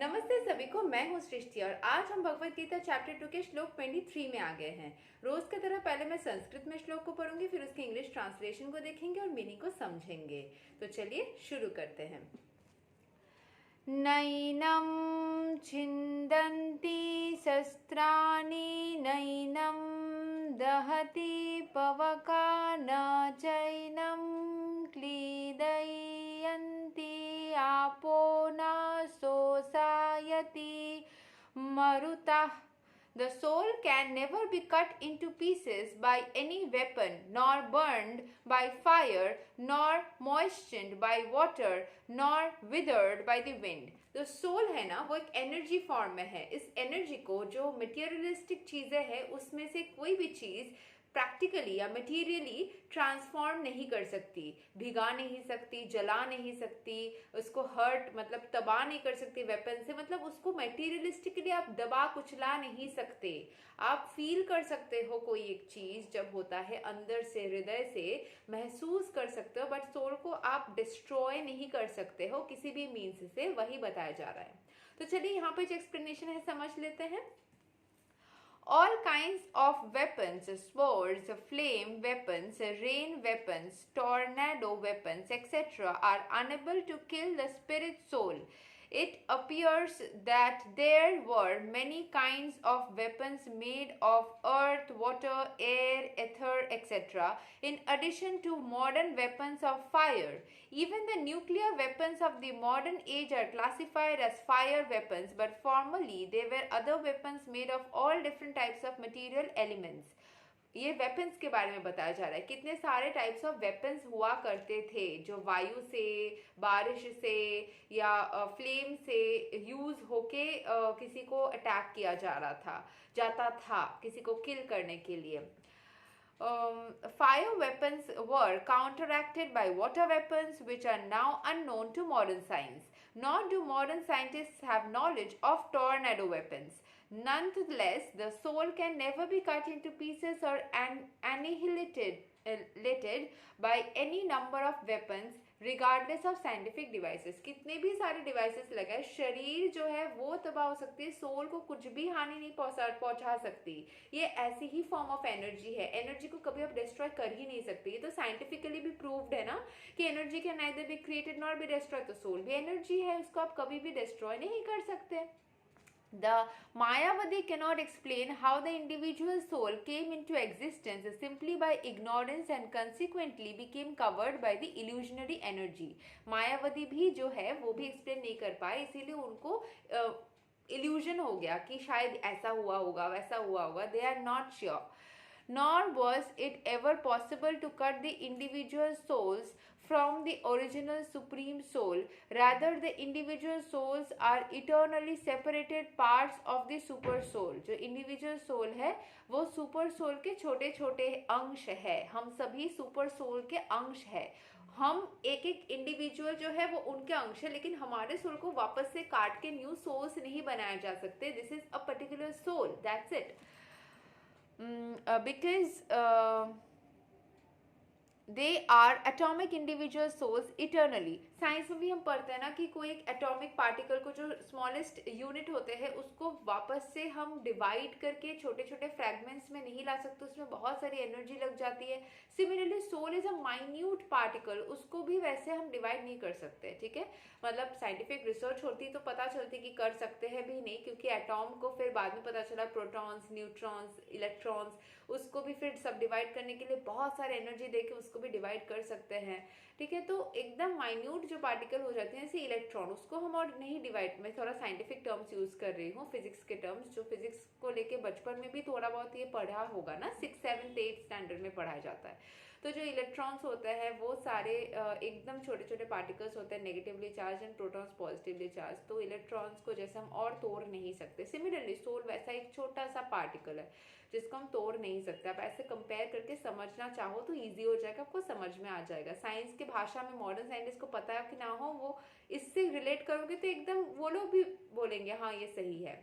नमस्ते सभी को, मैं हूँ सृष्टि और आज हम भगवत गीता चैप्टर 2 के श्लोक 23 में आ गए हैं। रोज की तरह पहले मैं संस्कृत में श्लोक को पढ़ूंगी, फिर उसके इंग्लिश ट्रांसलेशन को देखेंगे और मीनिंग को समझेंगे। तो चलिए शुरू करते हैं। नैनं छिन्दन्ति शस्त्राणि नैनं दहति पवका न चैनं क्लीदयन्ति आपो न शोषयति मरुतः. The soul can never be cut into pieces by any weapon, nor burned by fire, nor moistened by water, nor withered by the wind. तो सोल है ना, वो एक एनर्जी फॉर्म में है। इस एनर्जी को, जो मटेरियलिस्टिक चीज़ें हैं, उसमें से कोई भी चीज़ प्रैक्टिकली या मटेरियली ट्रांसफॉर्म नहीं कर सकती, भिगा नहीं सकती, जला नहीं सकती, उसको हर्ट मतलब तबाह नहीं कर सकती वेपन से। मतलब उसको मटेरियलिस्टिकली आप दबा कुचला नहीं सकते। आप फील कर सकते हो कोई एक चीज़ जब होता है, अंदर से हृदय से महसूस कर सकते हो, बट सोल को आप डिस्ट्रॉय नहीं कर सकते हो किसी भी मीन्स से। वही बताया जा रहा है। तो चलिए यहाँ पे जो एक्सप्लेनेशन है समझ लेते हैं। All kinds of weapons, swords, flame weapons, rain weapons, tornado weapons, etc. are unable to kill the spirit soul. It appears that there were many kinds of weapons made of earth, water, air, ether, etc. in addition to modern weapons of fire. Even the nuclear weapons of the modern age are classified as fire weapons, but formerly they were other weapons made of all different types of material elements. ये weapons के बारे में बताया जा रहा है। कितने सारे टाइप्स ऑफ वेपन्स हुआ करते थे जो वायु से, बारिश से या फ्लेम से यूज होके किसी को अटैक किया जाता था किसी को किल करने के लिए। Fire weapons were counteracted by water weapons, which are now unknown to modern science. Nor do modern scientists have knowledge of tornado weapons. Nonetheless, the soul can never be cut into pieces or annihilated by any number of weapons, regardless of scientific devices. कितने भी सारे devices लगाए, शरीर जो है वो तबाह हो सकती है, सोल को कुछ भी हानि नहीं पहुंचा सकती। ये ऐसी ही फॉर्म ऑफ एनर्जी है। एनर्जी को कभी आप डिस्ट्रॉय कर ही नहीं सकते। ये तो साइंटिफिकली भी प्रूव्ड है ना कि energy can neither be created nor be destroy. तो सोल भी एनर्जी है, उसको आप कभी भी डिस्ट्रॉय नहीं कर सकते। The Mayavadi cannot explain how the individual soul came into existence simply by ignorance and consequently became covered by the illusionary energy. Mayawati भी जो है वो भी एक्सप्लेन नहीं कर पाए, इसीलिए उनको इल्यूजन हो गया कि शायद ऐसा हुआ होगा, वैसा हुआ होगा। They are not sure. Nor was it ever possible to cut the individual souls from the original supreme soul. Rather, the individual souls are eternally separated parts of the super soul. जो individual soul है वो super soul के छोटे छोटे अंश है। हम सभी super soul के अंश है। हम एक एक इंडिविजुअल जो है वो उनके अंश है, लेकिन हमारे सोल को वापस से काट के न्यू सोल्स नहीं बनाया जा सकते। This is a particular soul, that's it. Because they are atomic individual souls eternally. Science में भी हम पढ़ते हैं ना कि कोई एक एटॉमिक पार्टिकल को, जो स्मॉलेस्ट यूनिट होते हैं, उसको वापस से हम डिवाइड करके छोटे छोटे फ्रैगमेंट्स में नहीं ला सकते, उसमें बहुत सारी एनर्जी लग जाती है। Similarly soul is a minute particle, उसको भी वैसे हम डिवाइड नहीं कर सकते। ठीक है, मतलब साइंटिफिक रिसर्च होती तो पता चलती कि कर सकते हैं भी नहीं, क्योंकि एटॉम को फिर बाद में पता चला प्रोटॉन्स, न्यूट्रॉन्स, इलेक्ट्रॉन्स, उसको भी फिर सब डिवाइड करने के लिए बहुत सारे एनर्जी देके उसको भी डिवाइड कर सकते हैं। ठीक है, तो एकदम माइन्यूट जो पार्टिकल हो जाते हैं जैसे इलेक्ट्रॉन, उसको हम और नहीं डिवाइड। मैं थोड़ा साइंटिफिक टर्म्स यूज कर रही हूँ, फिजिक्स के टर्म्स, जो फिजिक्स को लेके बचपन में भी थोड़ा बहुत ये पढ़ा होगा ना, 6, 7, 8 स्टैंडर्ड में पढ़ाया जाता है। तो जो इलेक्ट्रॉन्स होते हैं वो सारे एकदम छोटे छोटे पार्टिकल्स होते हैं, negatively charge and protons positively charge. तो इलेक्ट्रॉन्स को जैसे हम और तोड़ नहीं सकते, सिमिलरली सोल वैसा एक छोटा सा पार्टिकल है जिसको हम तोड़ नहीं सकते। आप ऐसे कंपेयर करके समझना चाहो तो ईजी हो जाएगा, आपको समझ में आ जाएगा। साइंस के भाषा में मॉडर्न साइंटिस्ट को पता है कि ना हो, वो इससे रिलेट करोगे तो एकदम वो लोग भी बोलेंगे हाँ ये सही है।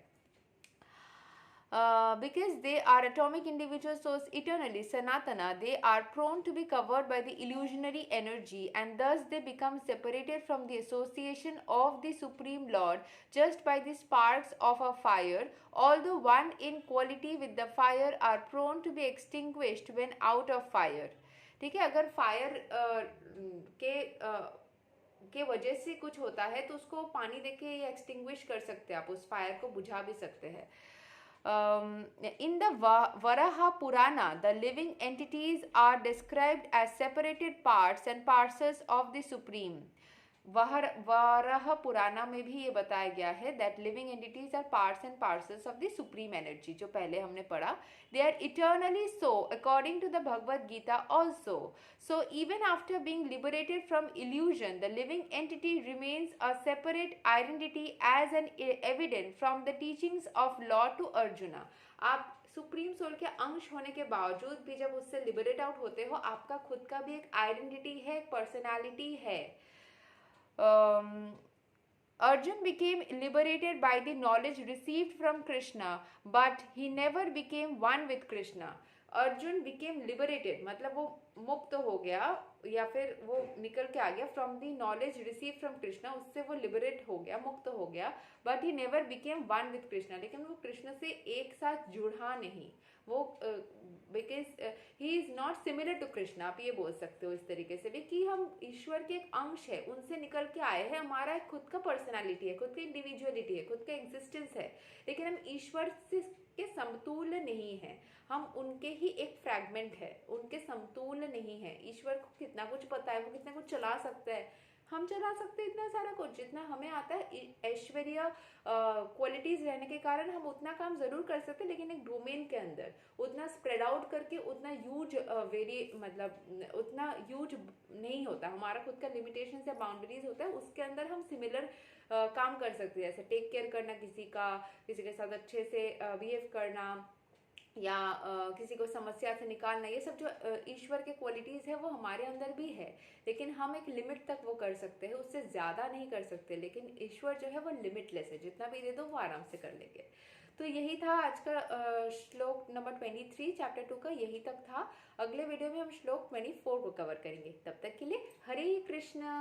Because they are atomic individual souls eternally, Sanatana, they are prone to be covered by the illusionary energy, and thus they become separated from the association of the Supreme Lord just by the sparks of a fire, although one in quality with the fire, are prone to be extinguished when out of fire. ठीक है, अगर fire के के वजह से कुछ होता है तो उसको पानी देके एक्सटिंग्विश कर सकते हैं, आप उस फायर को बुझा भी सकते हैं. In the Varaha Purana, the living entities are described as separated parts and parcels of the Supreme. Varaha पुराना में भी ये बताया गया है that living entities are parts and parcels of the supreme energy, जो पहले हमने पढ़ा. They are eternally so according to the Bhagavad Gita also. So even after being liberated from illusion, the living entity remains a separate identity as an evident from the teachings of Lord to Arjuna. आप supreme soul के अंश होने के बावजूद भी जब उससे liberate out होते हो, आपका खुद का भी एक आइडेंटिटी है, एक पर्सनालिटी है. Arjun became liberated by the knowledge received from Krishna, but he never became one with Krishna. Arjun became liberated, मतलब वो मुक्त हो गया या फिर वो निकल के आ गया from the knowledge receive from Krishna, उससे वो लिबरेट हो गया, मुक्त हो गया. But he never became one with Krishna, लेकिन वो कृष्ण से एक साथ जुड़ा नहीं. वो because he is not similar to Krishna. आप ये बोल सकते हो इस तरीके से भी कि हम ईश्वर के एक अंश है, उनसे निकल के आए हैं. हमारा एक खुद का पर्सनालिटी है, खुद की इंडिविजुअलिटी है, खुद का एग्जिस्टेंस है, लेकिन हम ईश्वर से के समतुल्य नहीं है. हम उनके ही एक फ्रैगमेंट है, उनके समतुल्य नहीं है. ईश्वर को कितना कुछ पता है, वो कितना कुछ चला सकता है, हम चला सकते हैं इतना सारा कुछ जितना हमें आता है. ऐश्वर्य क्वालिटीज रहने के कारण हम उतना काम जरूर कर सकते हैं, लेकिन एक डोमेन के अंदर उतना स्प्रेड आउट करके उतना यूज मतलब उतना यूज नहीं होता. हमारा खुद का लिमिटेशन या बाउंड्रीज होता है, उसके अंदर हम सिमिलर काम कर सकते हैं, जैसे टेक केयर करना किसी का, किसी के साथ अच्छे से बिहेव करना, या किसी को समस्या से निकालना. ये सब जो ईश्वर के क्वालिटीज़ है वो हमारे अंदर भी है, लेकिन हम एक लिमिट तक वो कर सकते हैं, उससे ज़्यादा नहीं कर सकते. लेकिन ईश्वर जो है वो लिमिटलेस है, जितना भी दे दो वो आराम से कर लेंगे. तो यही था आज का श्लोक नंबर 23 चैप्टर 2 का, यही तक था. अगले वीडियो में हम श्लोक 24 को कवर करेंगे. तब तक के लिए हरे कृष्णा.